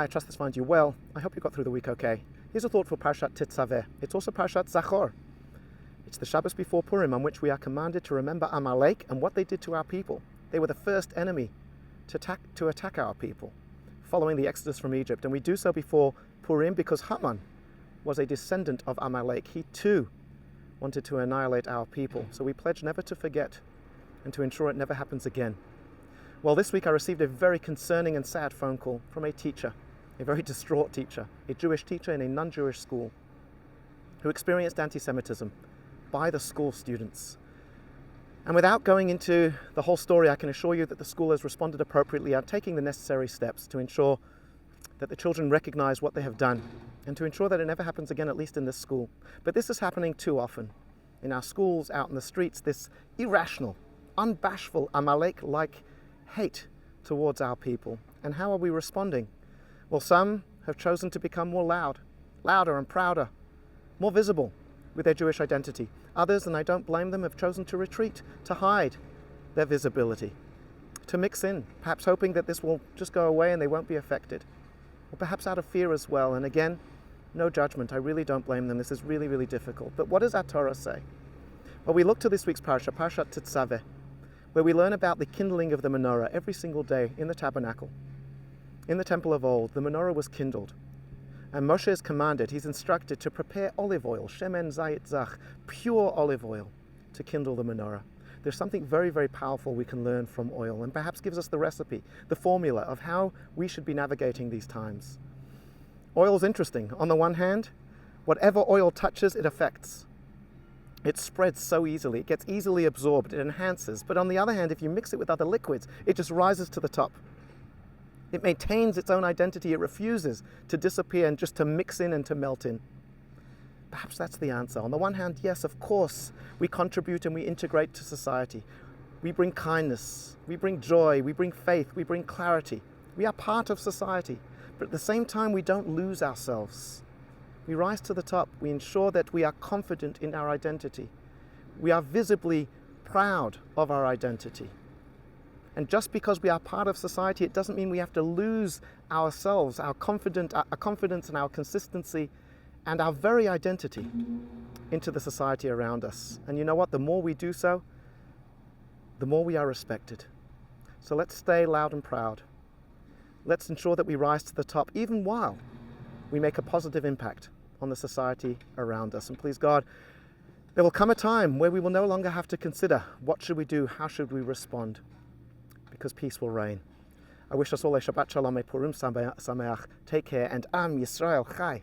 I trust this finds you well. I hope you got through the week okay. Here's a thought for Parshat Tetzaveh. It's also Parshat Zachor. It's the Shabbos before Purim, on which we are commanded to remember Amalek and what they did to our people. They were the first enemy to attack our people, following the exodus from Egypt. And we do so before Purim because Haman was a descendant of Amalek. He too wanted to annihilate our people. So we pledge never to forget and to ensure it never happens again. Well, this week I received a very concerning and sad phone call from a teacher, a very distraught teacher, a Jewish teacher in a non-Jewish school, who experienced anti-Semitism by the school students. And without going into the whole story, I can assure you that the school has responded appropriately and taking the necessary steps to ensure that the children recognize what they have done and to ensure that it never happens again, at least in this school. But this is happening too often in our schools, out in the streets, this irrational, unbashful, Amalek-like hate towards our people. And how are we responding? Well, some have chosen to become more louder and prouder, more visible with their Jewish identity. Others, and I don't blame them, have chosen to retreat, to hide their visibility, to mix in, perhaps hoping that this will just go away and they won't be affected. Or perhaps out of fear as well. And again, no judgment. I really don't blame them. This is really, really difficult. But what does our Torah say? Well, we look to this week's parasha, Parshat Tetzaveh, where we learn about the kindling of the menorah every single day in the tabernacle. In the temple of old, the menorah was kindled. And Moshe is commanded, he's instructed to prepare olive oil, shemen zayit zach, pure olive oil, to kindle the menorah. There's something very, very powerful we can learn from oil, and perhaps gives us the recipe, the formula of how we should be navigating these times. Oil's interesting. On the one hand, whatever oil touches, it affects. It spreads so easily, it gets easily absorbed, it enhances. But on the other hand, if you mix it with other liquids, it just rises to the top. It maintains its own identity, it refuses to disappear and just to mix in and to melt in. Perhaps that's the answer. On the one hand, yes, of course, we contribute and we integrate to society. We bring kindness, we bring joy, we bring faith, we bring clarity. We are part of society, but at the same time, we don't lose ourselves. We rise to the top. We ensure that we are confident in our identity. We are visibly proud of our identity. And just because we are part of society, it doesn't mean we have to lose ourselves, our confidence and our consistency and our very identity into the society around us. And you know what? The more we do so, the more we are respected. So let's stay loud and proud. Let's ensure that we rise to the top, even while we make a positive impact on the society around us. And please God, there will come a time where we will no longer have to consider what should we do, how should we respond, because peace will reign. I wish us all a Shabbat Shalom, a Purim Sameach. Take care, and Am Yisrael Chai.